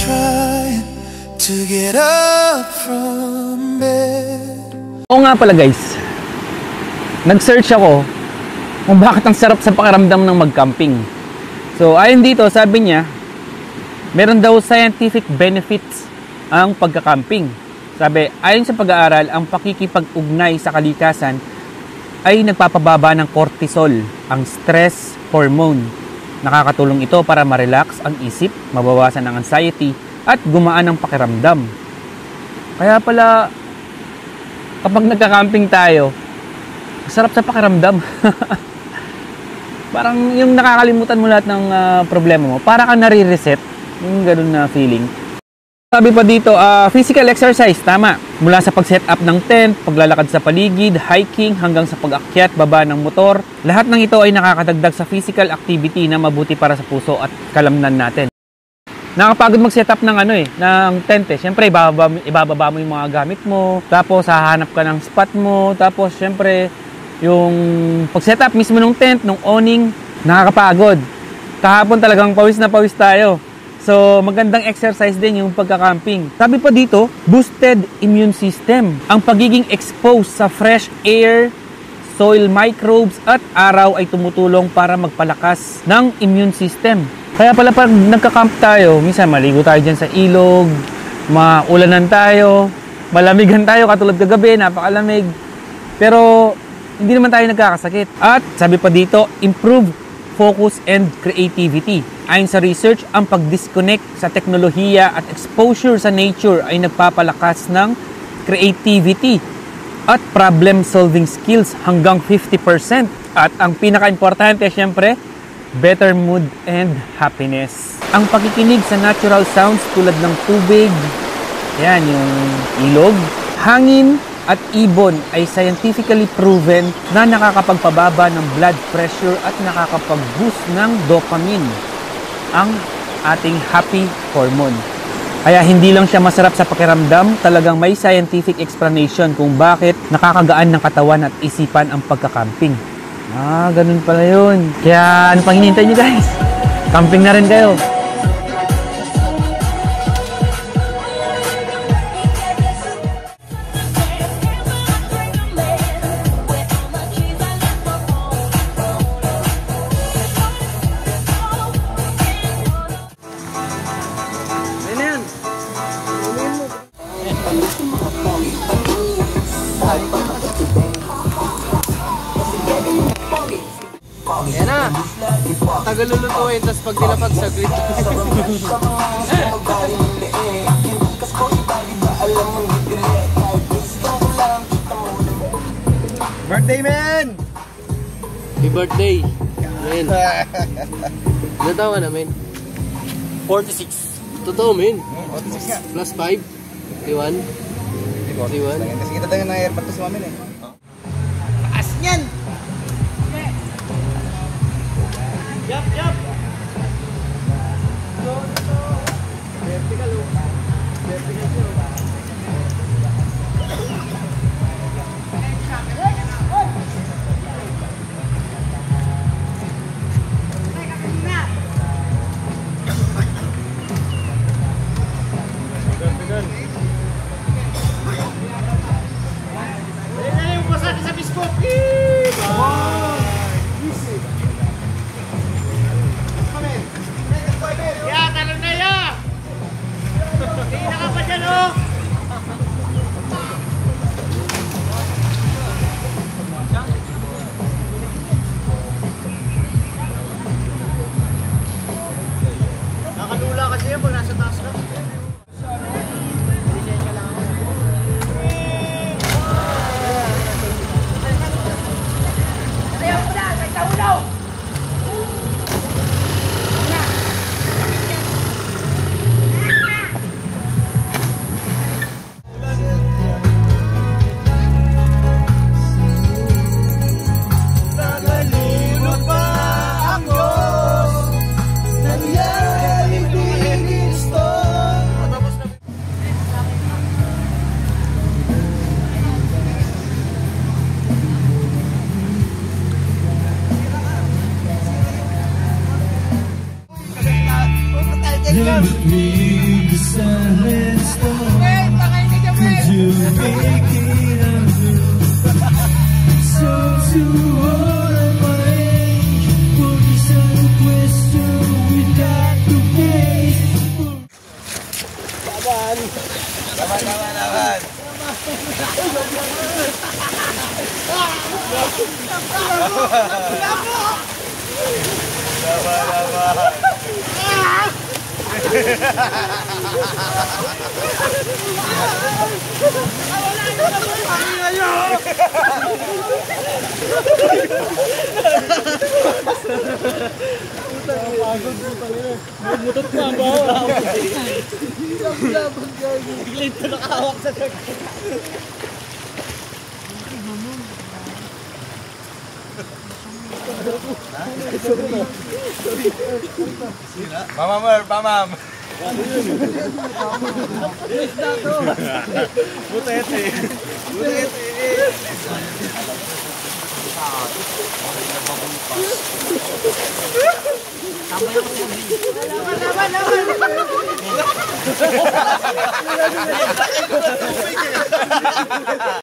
trying to get up from bed. Oo nga pala guys, nag-search ako kung bakit ang sarap sa pakiramdam ng mag-camping. So ayon dito, sabi niya, meron daw scientific benefits ang pagka-camping. Sabi, ayon sa pag-aaral, ang pakikipag-ugnay sa kalikasan ay nagpapababa ng cortisol, ang stress hormone. Nakakatulong ito para ma-relax ang isip, mabawasan ang anxiety, at gumaan ang pakiramdam. Kaya pala, kapag nagka-camping tayo, sarap sa pakiramdam. Parang yung nakakalimutan mo lahat ng problema mo, para kang nare-reset, yung ganun na feeling. Sabi pa dito, physical exercise, tama. Mula sa pag-set up ng tent, paglalakad sa paligid, hiking, hanggang sa pag-akyat, baba ng motor. Lahat ng ito ay nakakadagdag sa physical activity na mabuti para sa puso at kalamnan natin. Nakakapagod mag-set up ng ng tent eh. Siyempre, ibababa mo yung mga gamit mo, tapos hahanap ka ng spot mo, tapos siyempre, yung pag-set up mismo ng tent, ng awning, nakakapagod. Kahapon talagang pawis na pawis tayo. So, magandang exercise din yung pagka-camping. Sabi pa dito, boosted immune system. Ang pagiging exposed sa fresh air, soil microbes at araw ay tumutulong para magpalakas ng immune system. Kaya pala pag nagka-camp tayo, minsan maligo tayo dyan sa ilog, maulanan tayo, malamigan tayo katulad kagabi, napakalamig. Pero hindi naman tayo nagkakasakit. At sabi pa dito, improve focus and creativity. Ayon sa research, ang pag-disconnect sa teknolohiya at exposure sa nature ay nagpapalakas ng creativity at problem-solving skills hanggang 50%. At ang pinaka-importante, syempre, better mood and happiness. Ang pakikinig sa natural sounds tulad ng tubig, yan, yung ilog, hangin, at ibon ay scientifically proven na nakakapagpababa ng blood pressure at nakakapag-boost ng dopamine, ang ating happy hormone. Kaya hindi lang siya masarap sa pakiramdam, talagang may scientific explanation kung bakit nakakagaan ng katawan at isipan ang pagka-camping. Ganun pala yun. Kaya ano pang hinihintay nyo guys? Camping na rin kayo. Yan na. Tagal lulutuin, tapos pag nilapag saglit. Birthday, man! Happy birthday! Men. Ilan taon ka na, men? 46. Totoo, men. 46 nga. Plus 5? 31? 31? Kasi kita tayo ng airport to si mamin eh. Taas niyan! Yup, yup! Vertical, oh. Vertical siya, oh. Vertical. Never leave the silent storm. Could you make it undo? So to all of my age, what is a question without the face? Laban. Pamam. Butete. Laban.